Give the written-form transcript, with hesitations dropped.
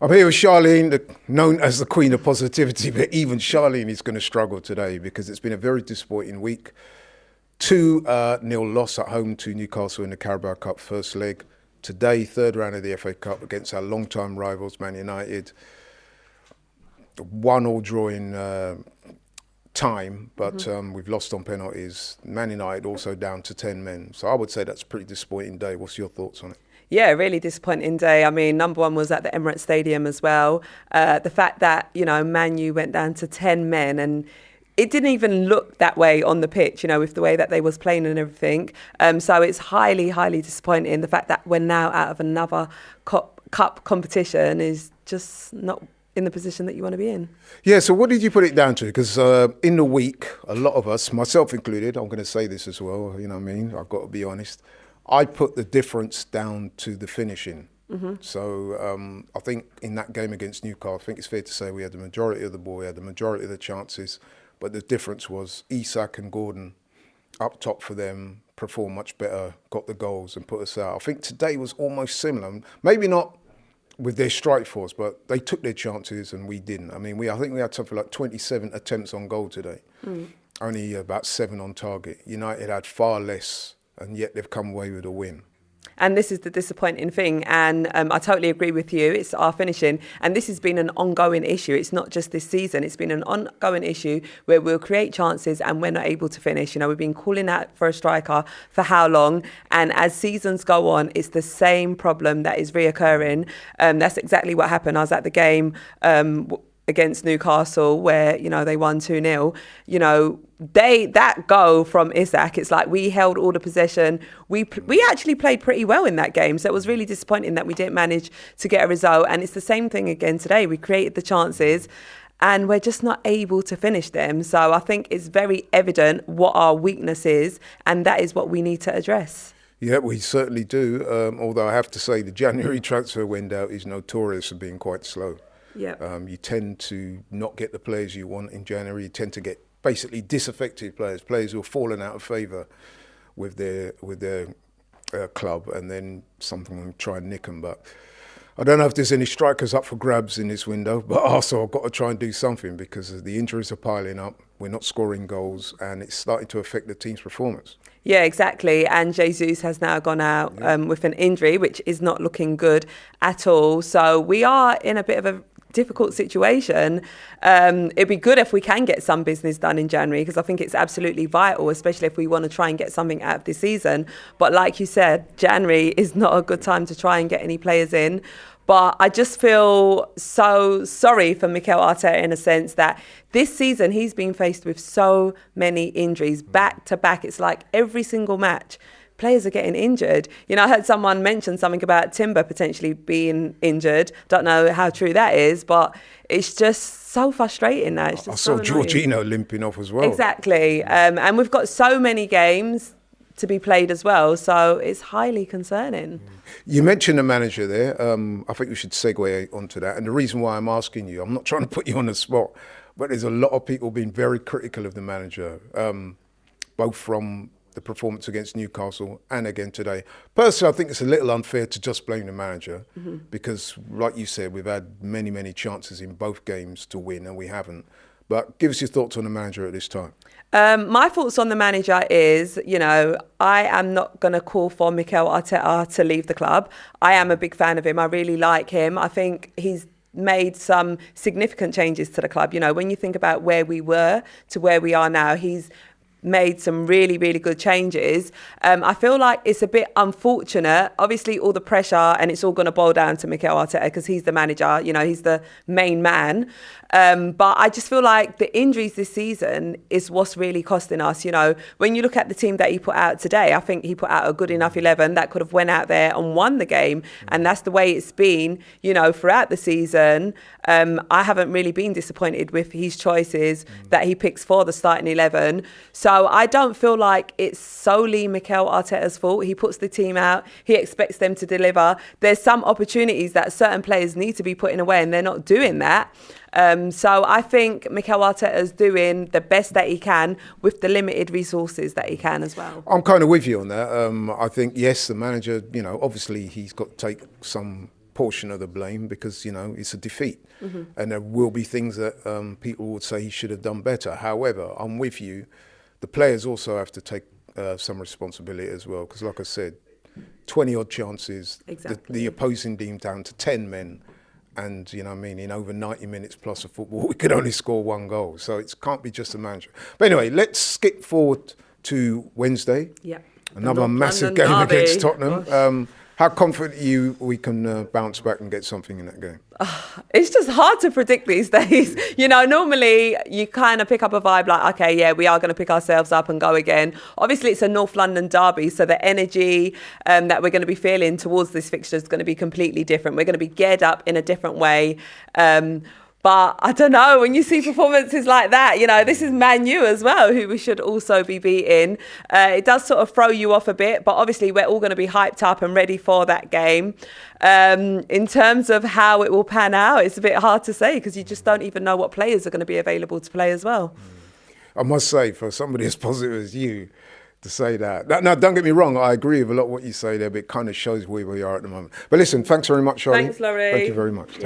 I'm here with Charlene, known as the Queen of Positivity, but even Charlene is going to struggle today because it's been a very disappointing week. 2-0 loss at home to Newcastle in the Carabao Cup first leg. Today, third round of the FA Cup against our long-time rivals, Man United. 1-1 draw in time, but we've lost on penalties. Man United also down to 10 men. So I would say that's a pretty disappointing day. What's your thoughts on it? Yeah, really disappointing day. I mean, number one was at the Emirates Stadium as well. The fact that, Man U went down to 10 men and it didn't even look that way on the pitch, with the way that they was playing and everything. So it's highly, highly disappointing. The fact that we're now out of another cup competition is just not in the position that you want to be in. Yeah, so what did you put it down to? Because in the week, a lot of us, myself included, I'm going to say this as well, I've got to be honest. I put the difference down to the finishing. So I think in that game against Newcastle, I think it's fair to say we had the majority of the ball, we had the majority of the chances, but the difference was Isak and Gordon up top for them, performed much better, got the goals and put us out. I think today was almost similar. Maybe not with their strike force, but they took their chances and we didn't. I mean, I think we had something like 27 attempts on goal today, only about 7 on target. United had far less, and yet they've come away with a win. And this is the disappointing thing. And I totally agree with you. It's our finishing. And this has been an ongoing issue. It's not just this season. It's been an ongoing issue where we'll create chances and we're not able to finish. We've been calling out for a striker for how long? And as seasons go on, it's the same problem that is reoccurring. That's exactly what happened. I was at the game against Newcastle where, they won 2-0. That goal from Isak, it's like we held all the possession. We actually played pretty well in that game. So it was really disappointing that we didn't manage to get a result. And it's the same thing again today. We created the chances and we're just not able to finish them. So I think it's very evident what our weakness is, and that is what we need to address. Yeah, we certainly do. Although I have to say the January transfer window is notorious for being quite slow. Yeah. You tend to not get the players you want in January. You tend to get basically disaffected players who have fallen out of favour with their club, and then something will try and nick them. But I don't know if there's any strikers up for grabs in this window, but also I've got to try and do something because the injuries are piling up. We're not scoring goals and it's starting to affect the team's performance. Yeah, exactly. And Jesus has now gone out with an injury, which is not looking good at all. So we are in a bit of a difficult situation. It'd be good if we can get some business done in January, because I think it's absolutely vital, especially if we want to try and get something out of this season. But like you said, January is not a good time to try and get any players in. But I just feel so sorry for Mikel Arteta in a sense that this season he's been faced with so many injuries back to back. It's like every single match players are getting injured. I heard someone mention something about Timber potentially being injured. Don't know how true that is, but it's just so frustrating now. It's just I saw Jorginho limping off as well. Exactly. And we've got so many games to be played as well, so it's highly concerning. You mentioned the manager there. I think we should segue onto that. And the reason why I'm asking you, I'm not trying to put you on the spot, but there's a lot of people being very critical of the manager, both from the performance against Newcastle and again today. Personally, I think it's a little unfair to just blame the manager because, like you said, we've had many, many chances in both games to win and we haven't. But give us your thoughts on the manager at this time. My thoughts on the manager is, I am not going to call for Mikel Arteta to leave the club. I am a big fan of him. I really like him. I think he's made some significant changes to the club. When you think about where we were to where we are now, he's made some really, really good changes. I feel like it's a bit unfortunate. Obviously, all the pressure, and it's all going to boil down to Mikel Arteta because he's the manager, he's the main man. But I just feel like the injuries this season is what's really costing us. When you look at the team that he put out today, I think he put out a good enough 11 that could have went out there and won the game. And that's the way it's been, throughout the season. I haven't really been disappointed with his choices that he picks for the starting 11. So I don't feel like it's solely Mikel Arteta's fault. He puts the team out. He expects them to deliver. There's some opportunities that certain players need to be putting away and they're not doing that. So I think Mikel Arteta is doing the best that he can with the limited resources that he can as well. I'm kind of with you on that. I think, yes, the manager, obviously he's got to take some portion of the blame because, you know, it's a defeat. And there will be things that people would say he should have done better. However, I'm with you. The players also have to take some responsibility as well because, like I said, 20-odd chances, the opposing team down to 10 men. And, you know what I mean, in over 90 minutes plus of football, we could only score 1 goal. So it can't be just a manager. But anyway, let's skip forward to Wednesday. Yeah. Another massive game against Tottenham. How confident are you we can bounce back and get something in that game? It's just hard to predict these days. You know, normally you kind of pick up a vibe like, okay, yeah, we are going to pick ourselves up and go again. Obviously, it's a North London derby, so the energy that we're going to be feeling towards this fixture is going to be completely different. We're going to be geared up in a different way. But I don't know, when you see performances like that, you know, this is Man U as well, who we should also be beating. It does sort of throw you off a bit, but obviously we're all going to be hyped up and ready for that game. In terms of how it will pan out, it's a bit hard to say because you just don't even know what players are going to be available to play as well. I must say, for somebody as positive as you, to say that. Now, don't get me wrong, I agree with a lot of what you say there, but it kind of shows where we are at the moment. But listen, thanks very much, Charlene. Thanks, Laurie. Thank you very much.